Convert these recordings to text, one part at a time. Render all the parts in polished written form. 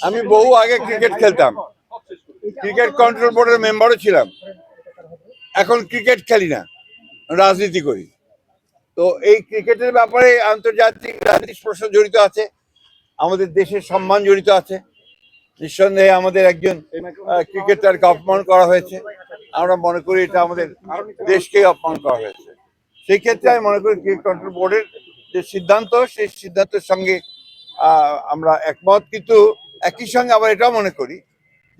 আমি বহু আগে ক্রিকেট খেলতাম, ক্রিকেট কন্ট্রোল বোর্ডের মেম্বারও ছিলাম। এখন ক্রিকেট খেলি না, রাজনীতি করি। তো এই ক্রিকেটের ব্যাপারে আন্তর্জাতিক রাজনীতির প্রশ্ন জড়িত আছে, আমাদের দেশের সম্মান জড়িত আছে। নিঃসন্দেহে আমাদের একজন ক্রিকেটারকে অপমান করা হয়েছে, আমরা মনে করি এটা আমাদের দেশকে অপমান করা হয়েছে। সেই ক্ষেত্রে আমি মনে করি ক্রিকেট কন্ট্রোল বোর্ডের যে সিদ্ধান্ত, সেই সিদ্ধান্তের সঙ্গে আমরা একমত, কিন্তু একই সঙ্গে আবার এটাও মনে করি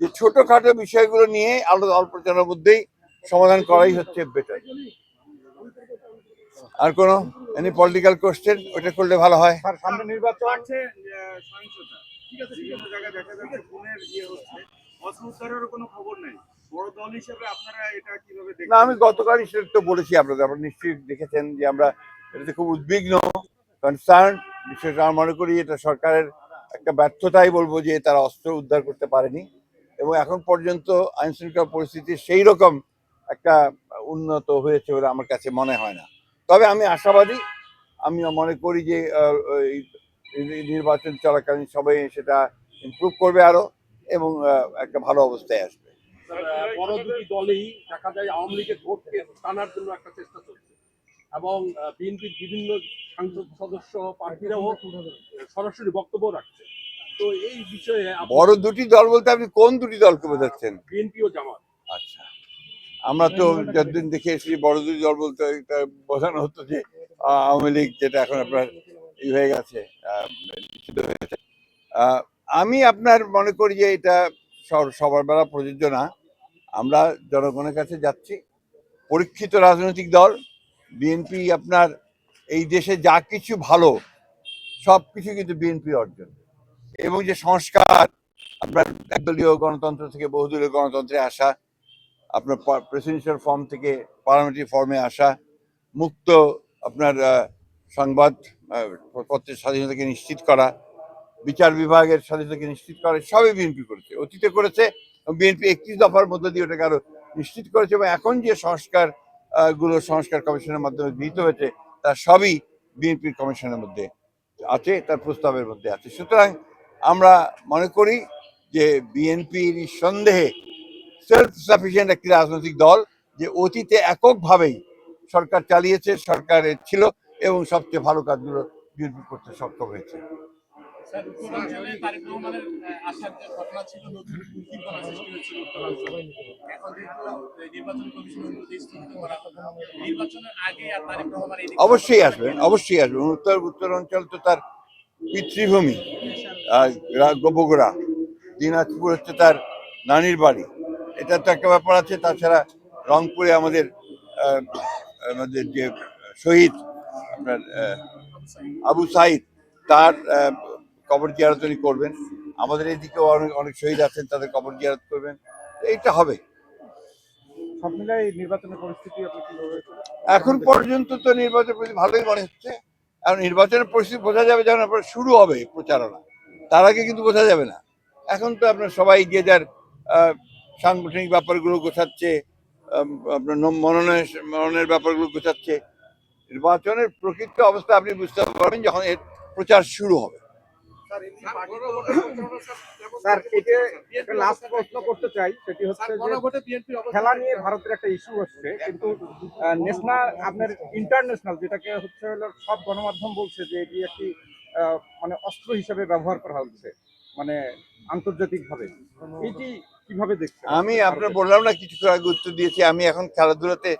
যে ছোটখাটো বিষয়গুলো নিয়ে অল্প জনের মধ্যেই সমাধান করাই হচ্ছে বেটার। আর কোনো এনি পলিটিক্যাল কোশ্চেন, ওটা করলে ভালো হয়। সামনে নির্বাচন আছে, সহিংসতা ঠিক আছে, বিভিন্ন জায়গায় দেখা যাচ্ছে খুনের হচ্ছে, অস্ত্র উদ্ধারের কোনো খবর নেই। বড় দল হিসেবে আপনারা এটা কিভাবে দেখেন? না, আমি গতকালই সেটা তো বলেছি আপনাদের, আপনারা নিশ্চয়ই দেখেছেন যে আমরা এটাতে খুব উদ্বিগ্ন, কনসার্ন। বিশেষ আমি মনে করি এটা সরকারের একটা ব্যর্থতাই বলবো যে তারা অস্ত্র উদ্ধার করতে পারেনি, এবং এখন পর্যন্ত আইন শৃঙ্খলা পরিস্থিতি সেই রকম একটা উন্নত হয়েছে বলে আমার কাছে মনে হয় না। তবে আমি আশাবাদী, আমি মনে করি যে নির্বাচন চলাকালীন সবাই সেটা ইমপ্রুভ করবে আরো, এবং একটা ভালো অবস্থায় আসবে। বড় দুটি দলেই দেখা যায় আওয়ামী লীগের ভোটকে টানার জন্য একটা চেষ্টা চলছে, এবং বিএনপির বিভিন্ন সাংসদ সদস্য প্রার্থীরাও সরাসরি বক্তব্য রাখছে। তো এই বিষয়ে বড় দুটি দল বলতে আপনি কোন দুটি দলকে বোঝাচ্ছেন? বিএনপি ও জামাত। আচ্ছা, আমরা তো যতদিন দেখে এসেছি বড় দুটি দল বলতে বোঝানো হতো যে আওয়ামী লীগ, যেটা এখন আপনার হয়ে গেছে, নিষিদ্ধ হয়েছে। আমি আপনার মনে করি যে এটা সবার বেলা প্রযোজ্য না। আমরা জনগণের কাছে যাচ্ছি, পরীক্ষিত রাজনৈতিক দল বিএনপি। আপনার এই দেশে যা কিছু ভালো সব কিছু কিন্তু বিএনপির অর্জন, এবং যে সংস্কার আপনার একদলীয় গণতন্ত্র থেকে বহুদলীয় গণতন্ত্রে আসা, আপনার প্রেসিডেন্সিয়াল ফর্ম থেকে পার্লামেন্টারি ফর্মে আসা, মুক্ত আপনার সংবাদ পত্রের স্বাধীনতাকে নিশ্চিত করা, বিচার বিভাগের স্বাধীনতাকে নিশ্চিত করা, সবই বিএনপি করেছে, অতীতে করেছে। বিএনপি 31 দফার মধ্য দিয়ে ওটাকে আরো নিশ্চিত করেছে, এবং এখন যে সংস্কার সংস্কার কমিশনের মাধ্যমে গৃহীত হয়েছে তার সবই বিএনপির কমিশনের মধ্যে আছে, তার প্রস্তাবের মধ্যে আছে। সুতরাং আমরা মনে করি যে বিএনপি নিঃসন্দেহে সেলফ সাফিসিয়েন্ট একটি রাজনৈতিক দল, যে অতীতে এককভাবেই সরকার চালিয়েছে, সরকারের ছিল, এবং সবচেয়ে ভালো কাজগুলো বিএনপি করতে সক্ষম হয়েছে। অবশ্যই আসবেন, অবশ্যই আসবেন। উত্তরাঞ্চল তো তার পিতৃভূমি, বগুড়া, দিনাজপুর হচ্ছে তার নানির বাড়ি, এটা তো একটা ব্যাপার আছে। তাছাড়া রংপুরে আমাদের যে শহীদ আপনার আবু সাইদ, তার কবর জিয়ারত করবেন। আমাদের এদিকেও অনেক শহীদ আছেন, তাদের কবর জিয়ারত করবেন। এইটা হবে। সব মিলাই নির্বাচনের পরিস্থিতি এখন পর্যন্ত তো নির্বাচনের পরিস্থিতি ভালোই মনে হচ্ছে। এখন নির্বাচনের পরিস্থিতি বোঝা যাবে যখন আপনার শুরু হবে প্রচারণা, তার আগে কিন্তু বোঝা যাবে না। এখন তো আপনার সবাই যে যার সাংগঠনিক ব্যাপারগুলো গোছাচ্ছে, আপনার মনোনয়নের ব্যাপারগুলো গোছাচ্ছে। নির্বাচনের প্রকৃত অবস্থা আপনি বুঝতে পারবেন যখন এর প্রচার শুরু হবে। স্যার, এটা লাস্ট প্রশ্ন করতে চাই, সেটি হচ্ছে খেলা নিয়ে ভারতের একটা ইস্যু হচ্ছে, কিন্তু ন্যাশনাল আপনার ইন্টারন্যাশনাল যেটাকে হচ্ছে সব গণমাধ্যম বলছে যে এটি একটি মানে অস্ত্র হিসেবে ব্যবহার করা হচ্ছে, মানে আন্তর্জাতিকভাবে। এটি কিভাবে দেখছেন? আমি আপনার বললাম না, কিছু আগে উত্তর দিয়েছি। আমি এখন খেলাধুলাতে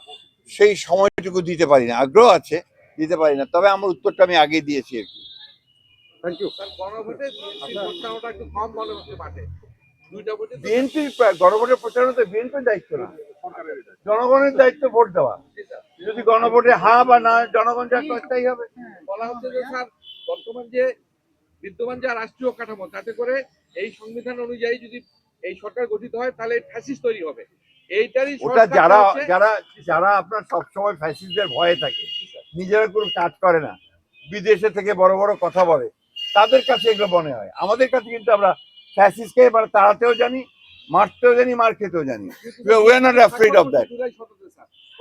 সেই সময়টুকু দিতে পারি না, আগ্রহ আছে, দিতে পারি না। তবে আমার উত্তরটা আমি আগে দিয়েছি আর কি। Thank you. বিএনপির গণভোটের প্রচারণা তো বিএনপির দায়িত্ব না, জনগণের দায়িত্ব ভোট দেওয়া। যদি গণভোটে হা বা না, জনগণ যা করতেই হবে। বলা হচ্ছে যে স্যার, বর্তমান যে বিদ্যমান যা রাষ্ট্রীয় কাঠামো, তাতে করে এই সংবিধান অনুযায়ী যদি এই সরকার গঠিত হয় তাহলে ফ্যাসিস্ট তৈরি হবে। এইটারই ওটা যারা আপনার সবসময় ফ্যাসিস্টদের ভয়ে থাকে, নিজেরা কোনো কাজ করে না, বিদেশে থেকে বড় বড় কথা বলে, তাদের কাছে এগুলো মনে হয়। আমাদের কাছে কিন্তু আমরা ফ্যাসিস্টকে এবার তাড়াতেও জানি, মারতেও জানি, মার খেতেও জানি। We are not afraid of that.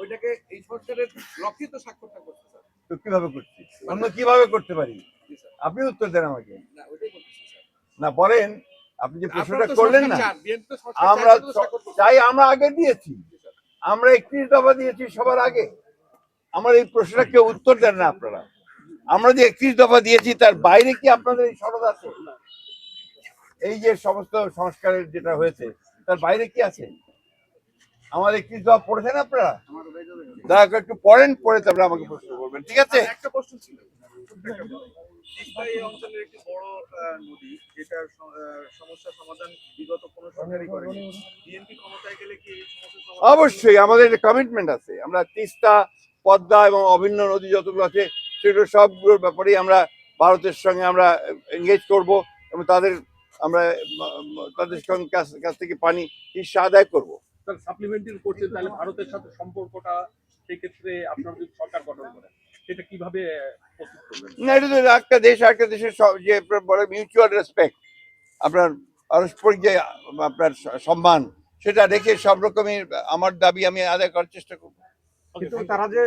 ওইটাকে এই সরকারের লক্ষিত স্বাক্ষরটা করতে স্যার। তো কিভাবে করছি, অন্য কিভাবে করতে পারি? জি স্যার। আপনি উত্তর দেন আমাকে। না ওইটাই বলতেছি স্যার। না বলেন, আপনি যে আপনারা প্রশ্নটা তো করলেন সংস্কার না, চান, বিএনপি তো সংস্কার আমরা চায়, সেটা তো স্বাগত করছি। চাই, আমরা আগে দিয়েছি, আমরা 31 দফা দিয়েছি সবার আগে। আমার এই প্রশ্নটা কেউ উত্তর দেন না আপনারা। আমরা যে 31 দফা দিয়েছি তার বাইরে কি আপনাদের এই সনদ আছে? এই যে সমস্ত সংস্কারের যেটা হয়েছে তার বাইরে কি আছে? আমাদের 31 দফা পড়েছেন আপনারা? দয়া করে একটু পড়েন, পড়ে তারপরে আমাকে প্রশ্ন করবেন, ঠিক আছে? আর একটা প্রশ্ন ছিল, তিস্তা এই অঞ্চলের একটি বড় নদী, যেটার সমস্যা সমাধান বিগত কোনো সরকারই করেনি। বিএনপি ক্ষমতায় গেলে কি এই সমস্যার সমাধান? অবশ্যই আমাদের কমিটমেন্ট আছে। আমরা তিস্তা, পদ্মা এবং অভিন্ন নদী যতগুলো আছে সেগুলো সবগুলোর ব্যাপারেই আমরা ভারতের সঙ্গে আমরা এনগেজ করব এবং আমরা তাদের সঙ্গে কাছ থেকে পানি হিস্সা আদায় করব। স্যার সাপ্লিমেন্টারি করছেন, তাহলে ভারতের সাথে সম্পর্কটা সেক্ষেত্রে আপনারা যদি সরকার গঠন করেন সেটা কিভাবে প্রস্তুত করবেন? না, এটা তো একটা দেশ আর একটা দেশের যে বলে মিউচুয়াল রেসপেক্ট, আপনার পারস্পরিক যে আপনার সম্মান, সেটা রেখে সব রকমের আমার দাবি আমি আদায় করার চেষ্টা করব। কিন্তু তারা যে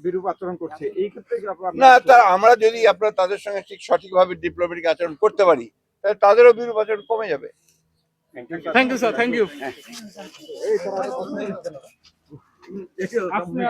বিরূপ আচরণ করছে এই ক্ষেত্রে কি আপনারা- না, আমরা যদি আপনার তাদের সঙ্গে ঠিক সঠিকভাবে ডিপ্লোম্যাটিক আচরণ করতে পারি তাহলে তাদেরও বিরূপ আচরণ কমে যাবে। Thank you sir, thank you. আপনি